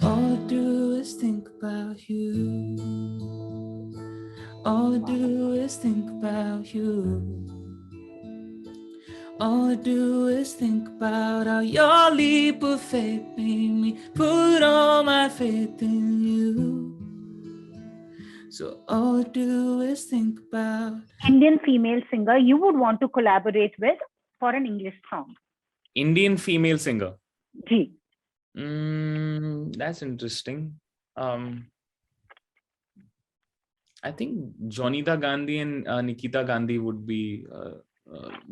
All I do is think about you. All I do is think about you. All I do is think about how your leap of faith made me put all my faith in you. So all I do is think about Indian female singer you would want to collaborate with for an English song. Indian female singer. Ji. That's interesting. I think Jonita Gandhi and Nikita Gandhi would be.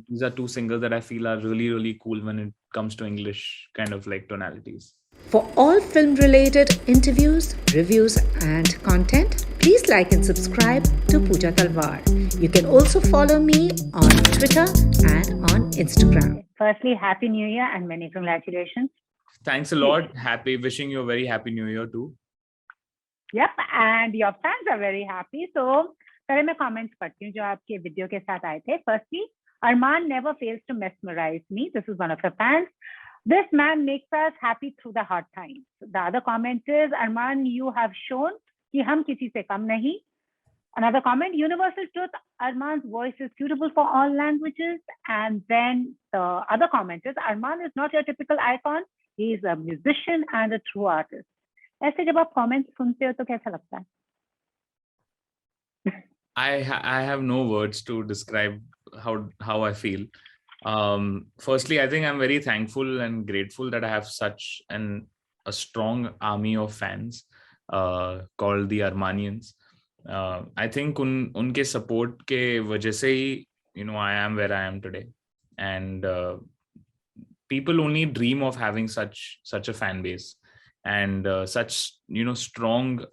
These are two singers that I feel are really, really cool when it comes to English kind of like tonalities. For all film related interviews, reviews, and content, please like and subscribe to Pooja Talwar. You can also follow me on Twitter and on Instagram. Firstly, Happy New Year and many congratulations. Thanks a lot. Wishing you a very happy New Year too. Yep, and your fans are very happy. So, पहले मैं comments पढ़ती हूँ जो आपके video के साथ आए थे. Firstly, Arman never fails to mesmerize me. This is one of your fans. This man makes us happy through the hard times. The other comment is, Arman, you have shown कि हम किसी से कम नहीं. Another comment, universal truth, Arman's voice is suitable for all languages. And then the other comment is, Arman is not your typical icon. He is a musician and a true artist. ऐसे जब आप comments सुनते हो तो कैसा लगता है? I have no words to describe how I feel. Firstly, I think I'm very thankful and grateful that I have such a strong army of fans called the Armanians. I think unke support ke wajah se hi, I am where I am today, and people only dream of having such a fan base and such strong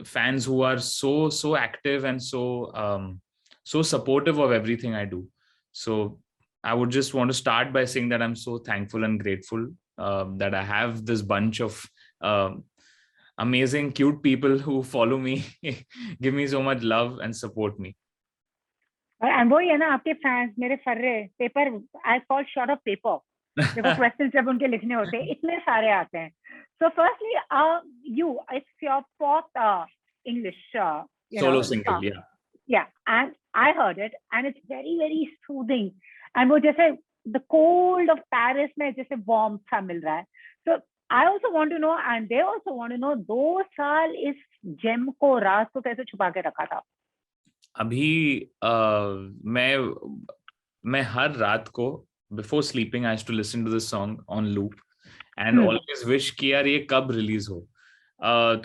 fans who are so active and so supportive of everything I do. So I would just want to start by saying that I'm so thankful and grateful that I have this bunch of amazing, cute people who follow me, give me so much love and support me. And वही है ना आपके fans मेरे फर्रे paper I fall short of paper. देखो questions जब उनके लिखने होते हैं इतने सारे आते हैं. So firstly, it's your fourth English solo single, song. Yeah, and I heard it, and it's very, very soothing. And वो जैसे the cold of Paris में जैसे warmth सा मिल रहा है. So I also want to know, and they also want to know, 2 साल इस gem को राज को कैसे छुपा के रखा था? अभी मैं हर रात को before sleeping I used to listen to this song on loop and always wish कि यार ये कब रिलीज हो.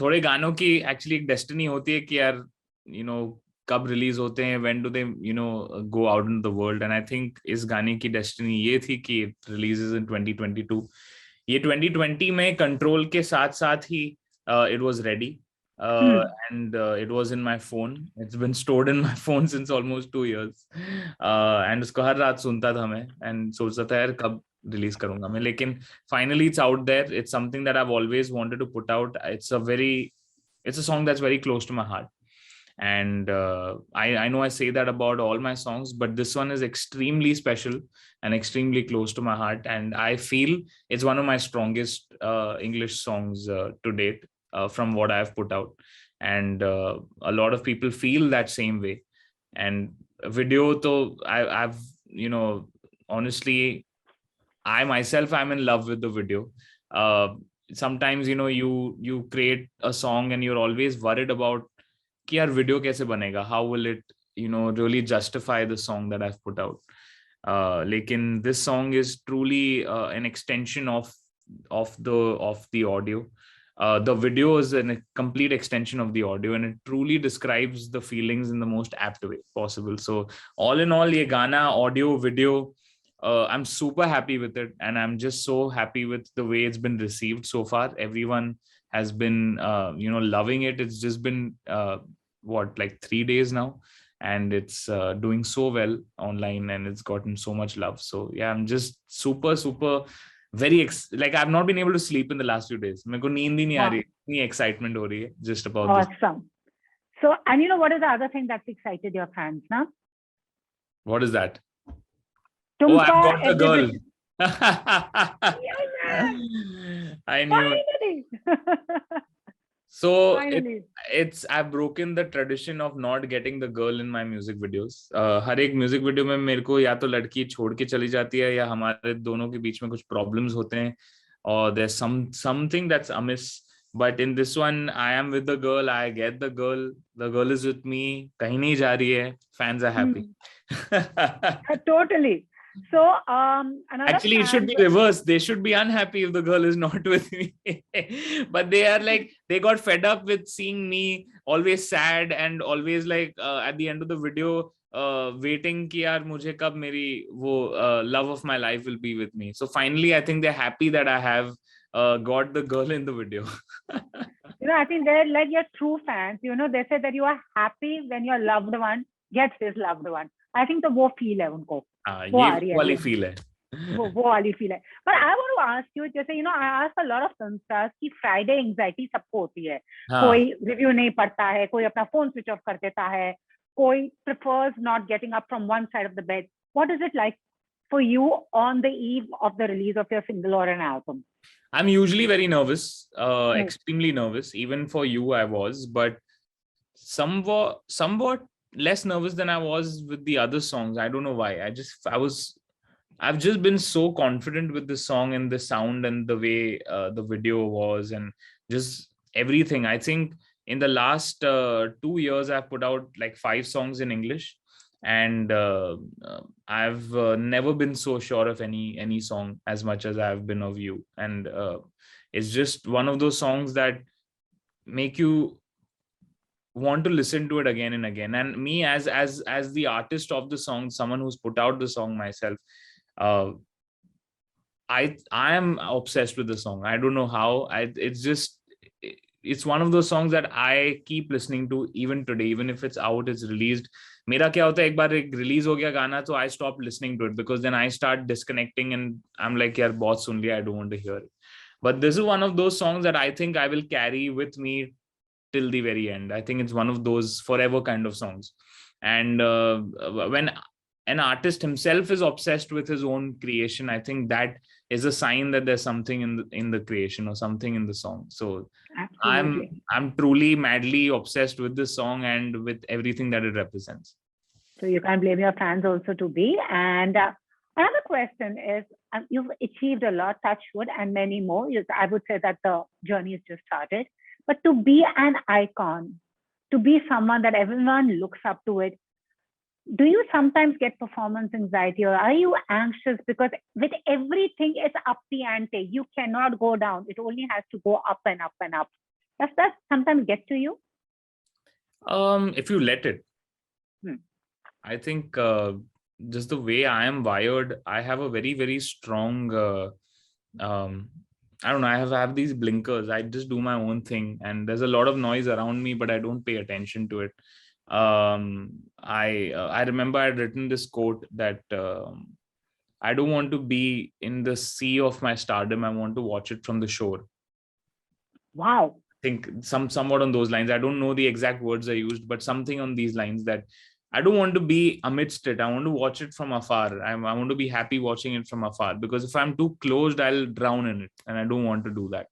थोड़े गानों की एक्चुअली एक डेस्टिनी होती है कि यार कब रिलीज होते हैं, when do they go out into the world, and I think इस गाने की डेस्टिनी ये थी कि रिलीजेस इन 2022. ये 2020 में कंट्रोल के साथ साथ ही it was ready. And it was in my phone. It's been stored in my phone since almost 2 years. And उसको हर रात सुनता था मैं and सोचता था यार कब रिलीज करूंगा मैं, लेकिन finally it's out there. It's something that I've always wanted to put out. It's a song that's very close to my heart. And I know I say that about all my songs, but this one is extremely special and extremely close to my heart. And I feel it's one of my strongest English songs to date. From what I've put out, and a lot of people feel that same way. And video, though, I've honestly, I myself I'm in love with the video. Sometimes you create a song and you're always worried about कि यार video कैसे बनेगा, how will it really justify the song that I've put out. लेकिन this song is truly an extension of the audio. The video is a complete extension of the audio, and it truly describes the feelings in the most apt way possible. So all in all, ye Gana, audio, video, I'm super happy with it, and I'm just so happy with the way it's been received so far. Everyone has been loving it. It's just been like 3 days now, and it's doing so well online, and it's gotten so much love. So yeah, I'm just super very like I've not been able to sleep in the last few days. मेरे को नींद ही नहीं आ रही, इतनी excitement हो रही है just about this. Awesome. So, and what is the other thing that's excited your fans now? What is that? I've got the girl. I knew it. Finally. So Finally. I've broken the tradition of not getting the girl in my music videos. हर एक music video में मेरे को या तो लड़की छोड़ के चली जाती है या हमारे दोनों के बीच में कुछ प्रॉब्लम्स होते हैं or there's something that's amiss. But in this one, I am with the girl. I get the girl is with me. कहीं नहीं जा रही है. Fans are happy. Totally. So another actually it should be reversed. They should be unhappy if the girl is not with me. But they are like, they got fed up with seeing me always sad and always like at the end of the video waiting कि यार मुझे कब मेरी वो love of my life will be with me. So finally I think they're happy that I have got the girl in the video. I think they're like your true fans. They say that you are happy when your loved one gets his loved one. I think the वो feel है उनको. ये वाली feel है. वो वाली feel है. But I want to ask you, जैसे I ask a lot of film stars कि Friday anxiety सबको होती है. कोई review नहीं पढ़ता है, कोई अपना phone switch off कर देता है, कोई prefers not getting up from one side of the bed. What is it like for you on the eve of the release of your single or an album? I'm usually very nervous, extremely nervous. Even for you, I was, but somewhat less nervous than I was with the other songs. I don't know why. I've just been so confident with the song and the sound and the way the video was and just everything. I think in the last 2 years, I've put out like 5 songs in English. And I've never been so sure of any song as much as I've been of you. And it's just one of those songs that make you want to listen to it again and again. And me as the artist of the song, someone who's put out the song myself, I am obsessed with the song. I don't know how. It's one of those songs that I keep listening to even today, even if it's out, it's released. मेरा क्या होता है, एक बार release हो गया गाना तो I stop listening to it because then I start disconnecting and I'm like यार बहुत सुन लिया, I don't want to hear it. But this is one of those songs that I think I will carry with me till the very end. I think it's one of those forever kind of songs. And when an artist himself is obsessed with his own creation, I think that is a sign that there's something in the creation or something in the song. So absolutely. I'm truly madly obsessed with this song and with everything that it represents. So you can't blame your fans also to be. And another question is, you've achieved a lot, touch wood, and many more. I would say that the journey has just started. But to be an icon, to be someone that everyone looks up to it, do you sometimes get performance anxiety or are you anxious? Because with everything, it's up the ante. You cannot go down. It only has to go up and up and up. Does that sometimes get to you? If you let it. I think just the way I am wired, I have a very, very strong, I don't know, I have these blinkers. I just do my own thing and there's a lot of noise around me, but I don't pay attention to it. I remember I had written this quote that I don't want to be in the sea of my stardom. I want to watch it from the shore. Wow. I think somewhat on those lines. I don't know the exact words I used, but something on these lines that I don't want to be amidst it. I want to watch it from afar. I want to be happy watching it from afar because if I'm too closed, I'll drown in it. And I don't want to do that.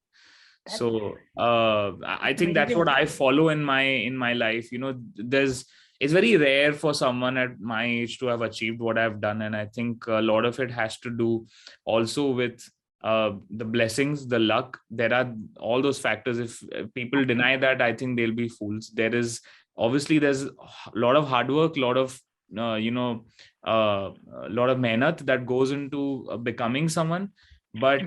So I think that's what I follow in my life. It's very rare for someone at my age to have achieved what I've done. And I think a lot of it has to do also with the blessings, the luck. There are all those factors. If people deny that, I think they'll be fools. There's a lot of hard work, a lot of a lot of mehnat that goes into becoming someone. But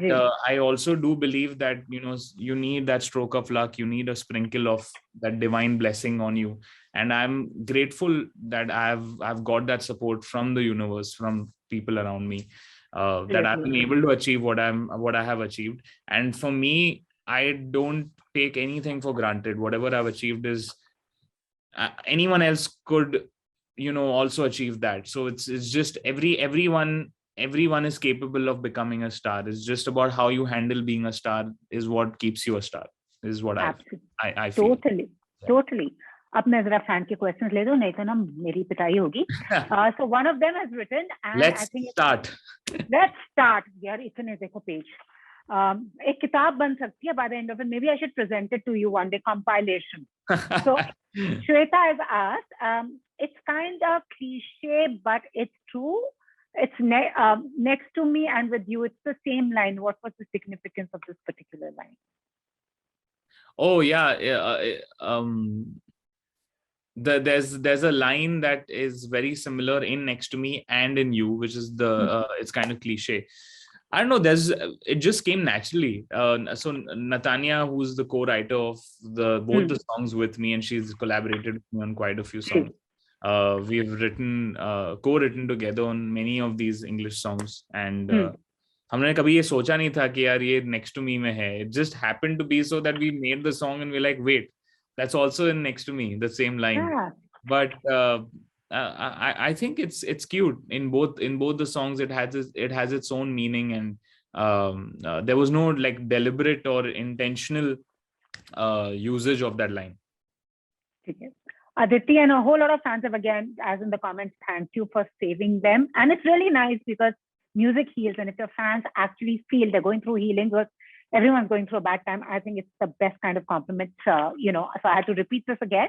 I also do believe that, you need that stroke of luck. You need a sprinkle of that divine blessing on you. And I'm grateful that I've got that support from the universe, from people around me, that I've been able to achieve what I have achieved. And for me, I don't take anything for granted. Whatever I've achieved is anyone else could, also achieve that. So it's just everyone is capable of becoming a star. It's just about how you handle being a star is what keeps you a star. Is what I feel. Totally. अब मैं जरा fan के questions ले दूं, नहीं तो ना मेरी पिटाई होगी. So one of them has written, and Let's start. Let's start. यार इतने देखो page. एक किताब बन सकती है by the end of it. Maybe I should present it to you one day, compilation. So Shweta has asked, it's kind of cliche, but it's true. It's next to me and with you. It's the same line. What was the significance of this particular line? Oh yeah, there's a line that is very similar in Next to Me and in You, which is the it's kind of cliche. I don't know. It just came naturally. So Natanya, who's the co-writer of both the songs with me, and she's collaborated with me on quite a few songs. We've co-written together on many of these English songs, and हमने कभी ये सोचा नहीं था कि यार ये Next to Me में है. It just happened to be so that we made the song and we're like, wait, that's also in Next to Me, the same line. Yeah. But I think it's cute in both the songs. It has its own meaning, and there was no like deliberate or intentional usage of that line. Okay. Aditi and a whole lot of fans have, again, as in the comments, thank you for saving them. And it's really nice because music heals, and if your fans actually feel they're going through healing, because everyone's going through a bad time, I think it's the best kind of compliment. So I had to repeat this again.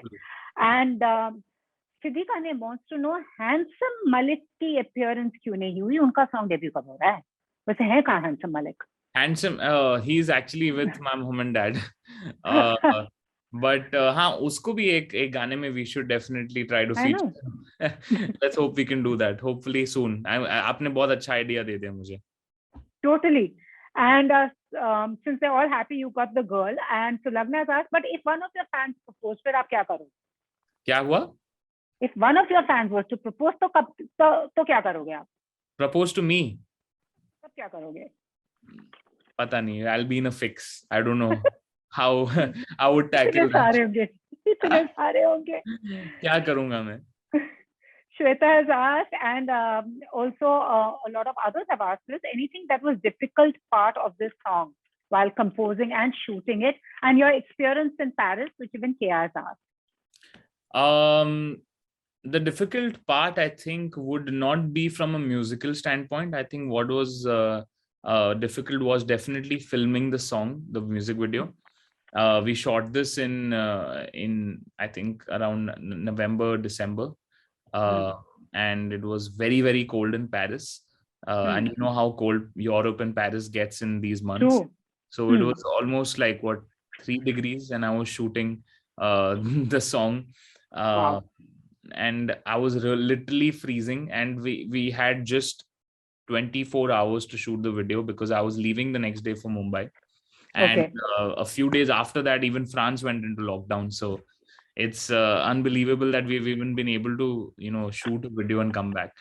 And Siddhi Kane wants to know, Handsome Malik की appearance क्यों नहीं हुई? उनका song debut कब हो रहा है? वैसे है कहाँ Handsome Malik? Handsome, he's actually with my mom and dad. But हाँ, उसको भी एक गाने में we should definitely try to feature. Let's hope we can do that. Hopefully soon. आपने बहुत अच्छा idea दे दिया मुझे. Totally. And since they're all happy you got the girl, and Sulagna has asked, but if one of your fans proposed, फिर आप क्या करोगे? क्या हुआ? If one of your fans was to propose, तो क्या करोगे आप? Propose to me? तब क्या करोगे? पता नहीं. I'll be in a fix. I don't know how I would tackle that. इतने सारे होंगे. क्या करूँगा मैं? Shweta has asked, and also a lot of others have asked this, anything that was difficult part of this song while composing and shooting it, and your experience in Paris, which even Kea has asked. The difficult part, I think, would not be from a musical standpoint. I think what was difficult was definitely filming the song, the music video. We shot this in I think around November, December. And it was very, very cold in Paris. And you know how cold Europe and Paris gets in these months. True. So it was almost like 3 degrees, and I was shooting the song. Wow. And I was literally freezing, and we had just 24 hours to shoot the video because I was leaving the next day for Mumbai. And a few days after that, even France went into lockdown. So it's unbelievable that we've even been able to, shoot a video and come back.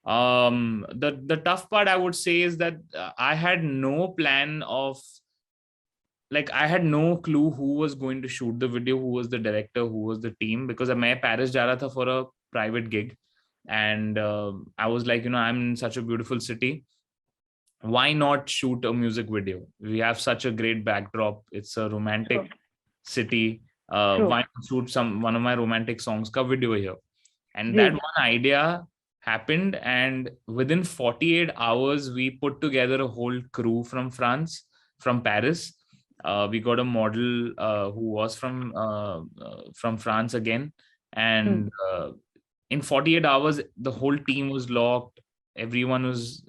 The tough part, I would say, is that I had no plan of, I had no clue who was going to shoot the video, who was the director, who was the team, because I Paris ja raha tha for a private gig. And I was like, I'm in such a beautiful city. Why not shoot a music video? We have such a great backdrop. It's a romantic city. Why not shoot one of my romantic songs ka video here? And that one idea happened, and within 48 hours, we put together a whole crew from France, from Paris. We got a model who was from France again, and in 48 hours, the whole team was locked. Everyone was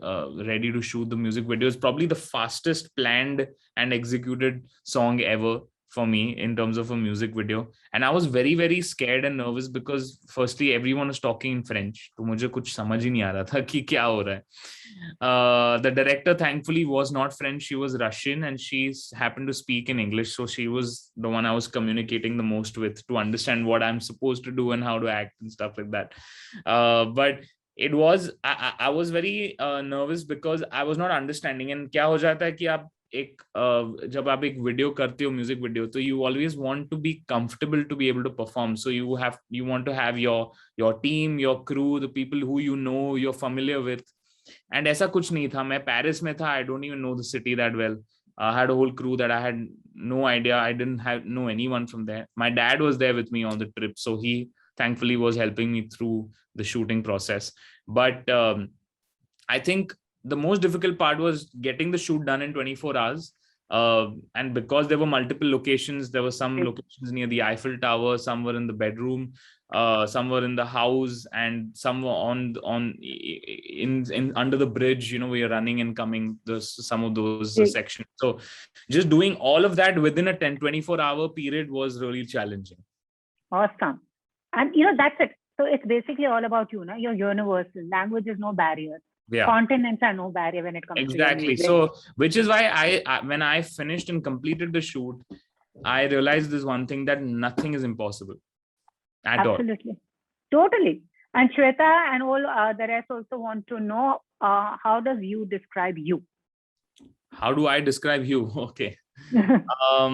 ready to shoot the music video. It's probably the fastest planned and executed song ever for me in terms of a music video. And I was very, very scared and nervous because firstly, everyone was talking in French. So मुझे कुछ समझ ही नहीं आ रहा था कि क्या हो रहा है. The director, thankfully, was not French. She was Russian, and she happened to speak in English. So she was the one I was communicating the most with to understand what I'm supposed to do and how to act and stuff like that. But it was, I was very nervous because I was not understanding. And क्या हो जाता है कि आप जब आप एक video करते हो, म्यूजिक वीडियो, तो you always want to be comfortable to be able to perform. So you want to have your team, your crew, the people who you're familiar with. And ऐसा कुछ नहीं था. मैं Paris में था. I don't even know the city that well. I had a whole crew that I had no idea. I didn't know anyone from there. My dad was there with me on the trip, so he thankfully was helping me through the shooting process. But I think the most difficult part was getting the shoot done in 24 hours And because there were multiple locations, there were some Right. locations near the Eiffel Tower, some were in the bedroom, some were in the house, and some were in under the bridge. You know, we are running and coming. Some of those Right. sections. So just doing all of that within a 24-hour period was really challenging. Awesome. And you know, that's it. So it's basically all about you, no? You're universal. Language is no barrier. Yeah. Continents are no barrier when it comes to your Exactly. music. So, which is why I when I finished and completed the shoot, I realized this one thing, that nothing is impossible at all. Absolutely. Totally. And Shweta and all the rest also want to know, how does you describe you? How do I describe you? Okay. How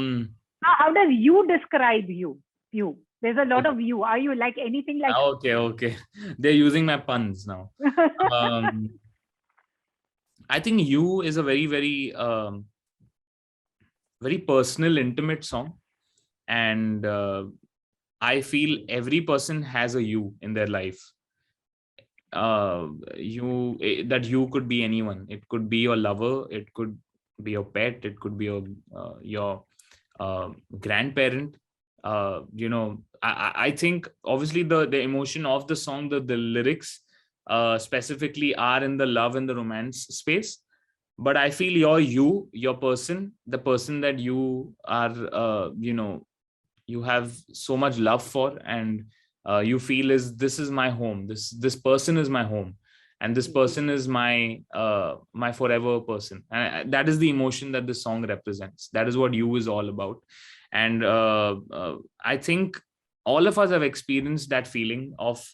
does you describe you? You. There's a lot of you. Are you like anything like? Okay. They're using my puns now. I think You is a very, very, very personal, intimate song. And I feel every person has a you in their life. That you could be anyone. It could be your lover. It could be your pet. It could be your grandparent. You know, I think obviously the emotion of the song, the lyrics specifically are in the love and the romance space. But I feel your person, the person that you are, you know, you have so much love for, and you feel this is my home. This person is my home, and this person is my forever person. And that is the emotion that the song represents. That is what You is all about. And I think all of us have experienced that feeling of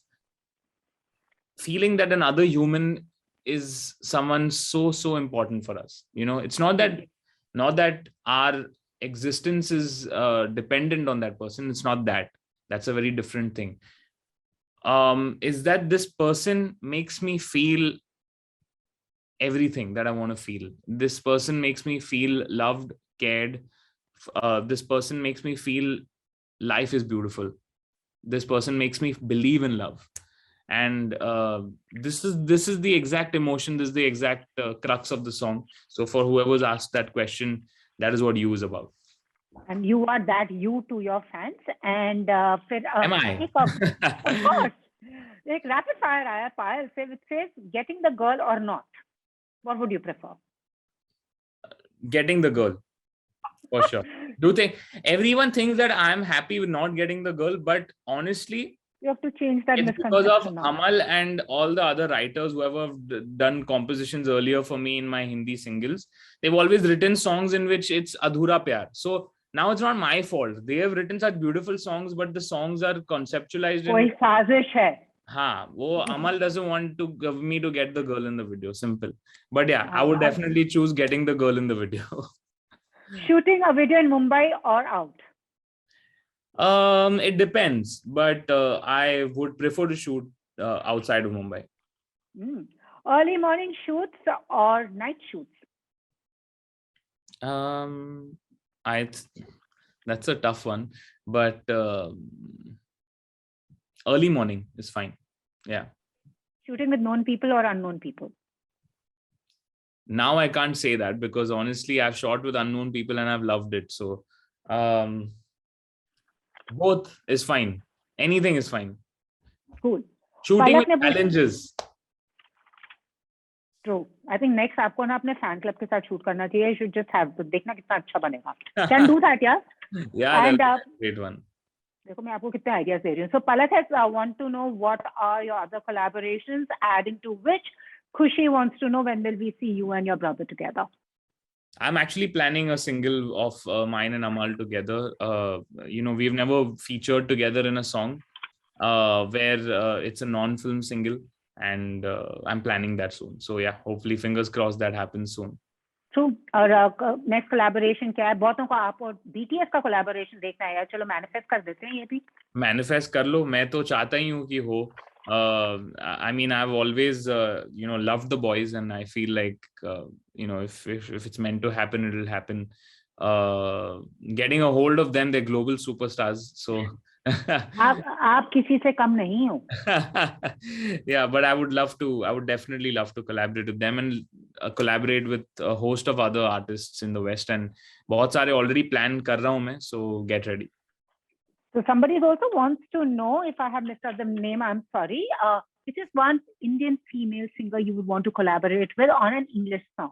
feeling that another human is someone so important for us. You know, it's not that our existence is dependent on that person. It's not that. That's a very different thing. Is that this person makes me feel everything that I want to feel. This person makes me feel loved, cared. This person makes me feel life is beautiful. This person makes me believe in love. And this is the exact emotion. This is the exact crux of the song. So for whoever's asked that question, that is what You is about. And you are that you to your fans. And Am I? Of course. Like rapid fire आया Payal से, which says getting the girl or not. What would you prefer? Getting the girl, for sure. Do you think everyone thinks that I'm happy with not getting the girl? But honestly, you have to change that it's misconception. because of now. Amal and all the other writers who have done compositions earlier for me in my Hindi singles. They've always written songs in which it's Adhura Pyar. So now it's not my fault. They have written such beautiful songs, but the songs are conceptualized. कोई साजिश है. हाँ, वो Amal doesn't want to give me to get the girl in the video. Simple. But yeah, I would definitely choose getting the girl in the video. Shooting a video in Mumbai or out? It depends, but I would prefer to shoot outside of Mumbai. Early morning shoots or night shoots? That's a tough one, but early morning is fine. Yeah. Shooting with known people or unknown people? Now I can't say that, because honestly, I've shot with unknown people and I've loved it. So both is fine. Anything is fine. Cool. Shooting with challenges. True. I think next आपको ना अपने fan club के साथ shoot करना चाहिए. You should just have to देखना कितना अच्छा बनेगा. Can do that, yeah. Yeah, and that's a great one. देखो मैं आपको कितने ideas दे रही हूँ. So Palak has want to know what are your other collaborations, adding to which Khushi wants to know when will we see you and your brother together. I'm actually planning a single of mine and Amal together. You know, we've never featured together in a song where it's a non-film single, and I'm planning that soon. So yeah, hopefully fingers crossed that happens soon. True. और next collaboration क्या है? बहुतों को आप और BTS का collaboration देखना है यार. चलो manifest कर देते हैं ये भी. Manifest कर लो. मैं तो चाहता ही हूँ कि हो. I mean, I've always you know, loved the boys, and I feel like you know, if it's meant to happen, it'll happen. Getting a hold of them, they're global superstars. So आप किसी से कम नहीं हो. Yeah, but I would definitely love to collaborate with them. And collaborate with a host of other artists in the West, and बहुत सारे already plan कर रहा हूँ मैं, so get ready. So somebody also wants to know, if I have missed out the name, I'm sorry. Which is one Indian female singer you would want to collaborate with on an English song?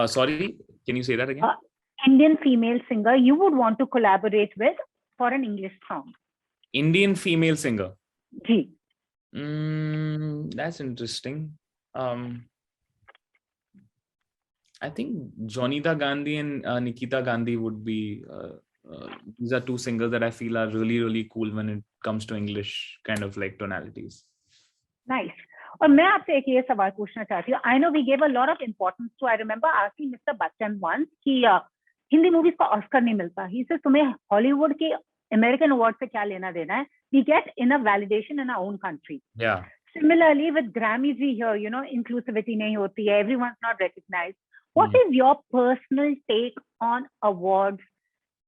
Sorry, can you say that again? Indian female singer you would want to collaborate with for an English song. Indian female singer. Ji. That's interesting. I think Jonita Gandhi and Nikita Gandhi would be. These are two singers that I feel are really, really cool when it comes to English kind of like tonalities. Nice. और मैं आपसे एक ये सवाल पूछना चाहती हूँ. I know we gave a lot of importance to. I remember asking Mr. Bachchan once कि हिंदी मूवीज को ऑस्कर नहीं मिलता. He says तुम्हें हॉलीवुड के अमेरिकन अवार्ड से क्या लेना देना है? We get enough validation in our own country. Yeah. Similarly with Grammys we hear, you know, inclusivity नहीं होती है. Everyone's not recognized. What is your personal take on awards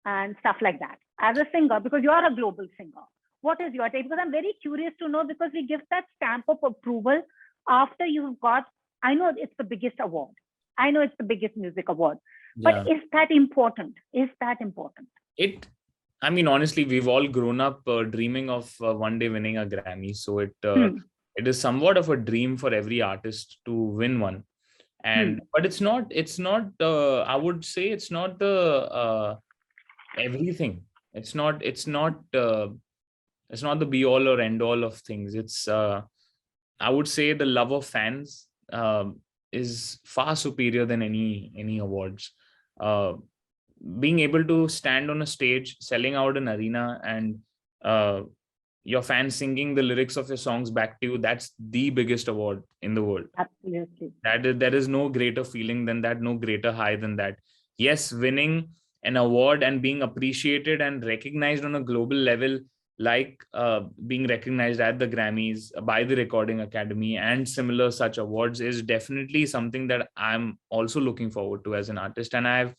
and stuff like that as a singer, because you are a global singer? What is your take? Because I'm very curious to know, because we give that stamp of approval after you've got, I know it's the biggest award. I know it's the biggest music award, but is that important? Is that important? I mean, honestly, we've all grown up dreaming of one day winning a Grammy. So it is somewhat of a dream for every artist to win one. And, but it's not, I would say it's not the, everything. It's not the be all or end all of things. It's I would say the love of fans is far superior than any awards. Being able to stand on a stage, selling out an arena, and your fans singing the lyrics of your songs back to you, that's the biggest award in the world. Absolutely. There is no greater feeling than that, no greater high than that. Yes, winning an award and being appreciated and recognized on a global level, like being recognized at the Grammys by the Recording Academy and similar such awards, is definitely something that I'm also looking forward to as an artist. And I've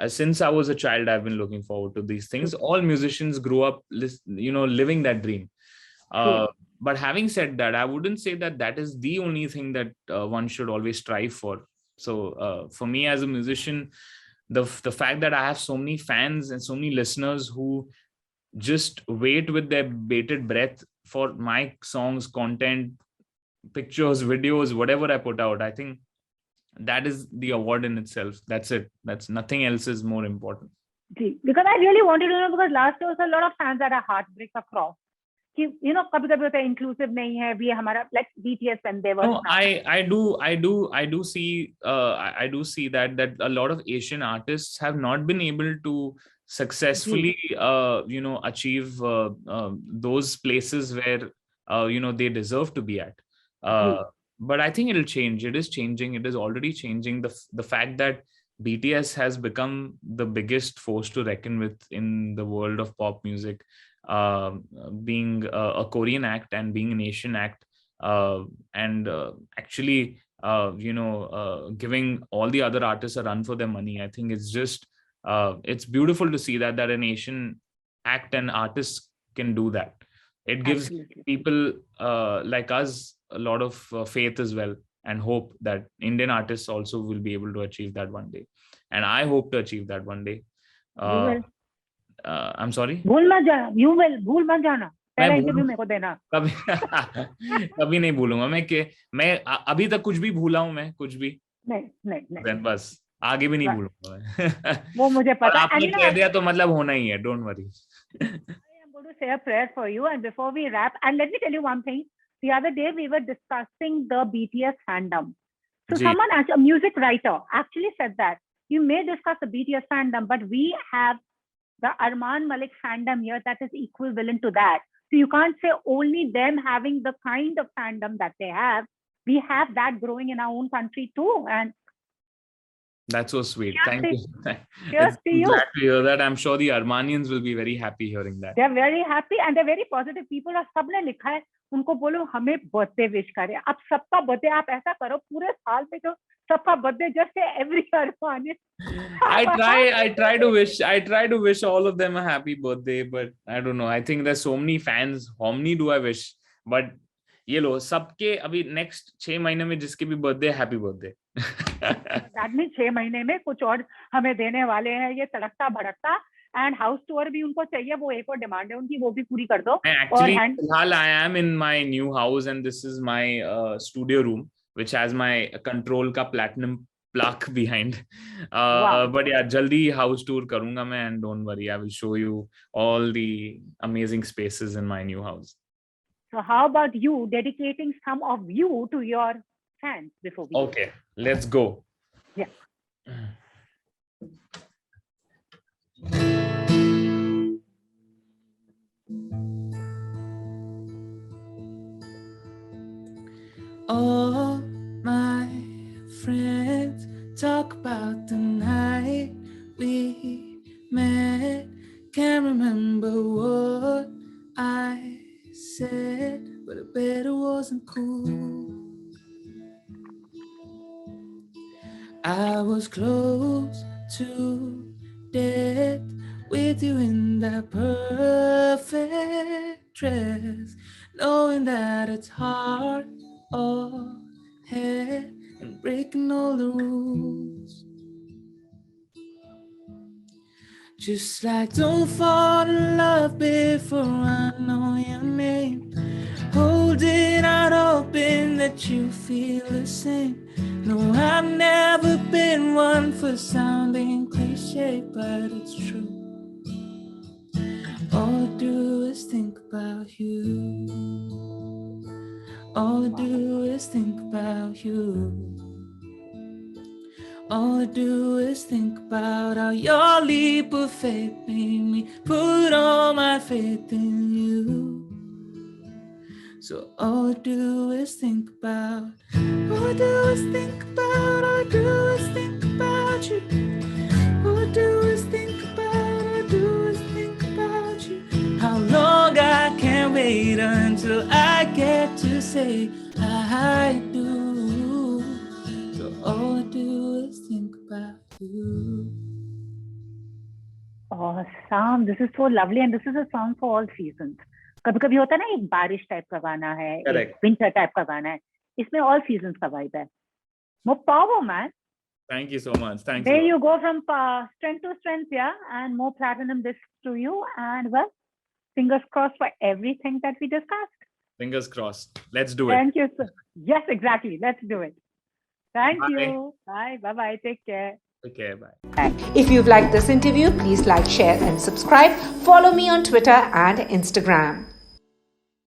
since I was a child, I've been looking forward to these things. All musicians grow up, living that dream. But having said that, I wouldn't say that is the only thing that one should always strive for. So for me as a musician, the fact that I have so many fans and so many listeners who just wait with their bated breath for my songs, content, pictures, videos, whatever I put out, I think that is the award in itself. That's it. That's nothing else is more important. Because I really wanted to know, because last year was a lot of fans that are heartbreak across. कभी-कभी होता है inclusive नहीं है, we हमारा like BTS when they were. No, I do see that a lot of Asian artists have not been able to successfully achieve those places where they deserve to be at. But I think it'll change. It is changing. It is already changing. The fact that BTS has become the biggest force to reckon with in the world of pop music, being a Korean act and being an Asian act, and actually giving all the other artists a run for their money. I think it's just it's beautiful to see that an Asian act and artist can do that. It gives people like us a lot of faith as well, and hope that Indian artists also will be able to achieve that one day. And I hope to achieve that one day. I'm sorry? भूल मत जाना. You will. भूल मत जाना. पहला interview मेरे को देना. कभी नहीं भूलूंगा मैं अभी तक कुछ भी भूला हूं मैं कुछ भी नहीं बस आगे भी नहीं भूलूंगा मैं. वो मुझे पता है. आपने कह दिया तो मतलब होना ही है. Don't worry. I am going to say a prayer for you, and before we wrap, and let me tell you one thing. The other day we were discussing the BTS fandom. So someone, a music writer, actually said that you may discuss the BTS fandom, but we have the Armaan Malik fandom here that is equivalent to that. So you can't say only them having the kind of fandom that they have. We have that growing in our own country too. And that's so sweet. Thank you. Cheers to you. Glad to hear that. I'm sure the Armanians will be very happy hearing that. They're very happy and they're very positive people. और सबने लिखा है उनको बोलो हमें birthday wish करें. अब सबका बर्थडे आप ऐसा करो पूरे साल में जो सबका birthday just say every Armanian. I try to wish all of them a happy birthday, but I don't know. I think there's so many fans. How many do I wish? But ये लो सबके अभी next 6 महीने में जिसके भी birthday, happy birthday. That mean 6 महीने में कुछ और हमें देने वाले हैं ये तड़कता भड़कता, एंड हाउस टूर भी उनको चाहिए, वो एक और डिमांड है उनकी, वो भी पूरी कर दो। Actually, फिलहाल I am in my new house and this is my studio room which has my control का platinum plaque behind. Wow. But yeah, जल्दी house tour करूंगा मैं, and don't worry, I will show you all the amazing spaces in my new house. So how about you dedicating some of you to your fans before we Okay, let's go. Yeah. All my friends talk about the night we met. Can't remember what I said, but I bet it wasn't cool. I was close to death with you in that perfect dress, knowing that it's hard all head and breaking all the rules. Just like don't fall in love before I know your name. Holding out hoping that you feel the same. No, I've never been one for sounding cliche, but it's true. All I do is think about you. All I do is think about you. All I do is think about how your leap of faith made me put all my faith in you. So all I do is think about, all I do is think about, all I do is think about you. All I do is think about, all I do is think about you. How long I can't wait until I get to say I do. So all I do is think about you. Awesome. This is so lovely, and this is a song for all seasons. कभी कभी होता है ना, एक बारिश type का गाना है, एक विंटर टाइप का गाना है, इसमें ऑल सीजन्स का वाइब है. More power, man. Thank you so much. Thanks. There you go, from strength to strength, yeah, and more platinum discs to you. And well, fingers crossed for everything that we discussed. Fingers crossed. Let's do it. Thank you, sir. Yes, exactly. Let's do it. Thank Bye. you. Bye. Bye. Take care. Take care. Bye. If you've liked this interview, please like, share, and subscribe. Follow me on Twitter and Instagram.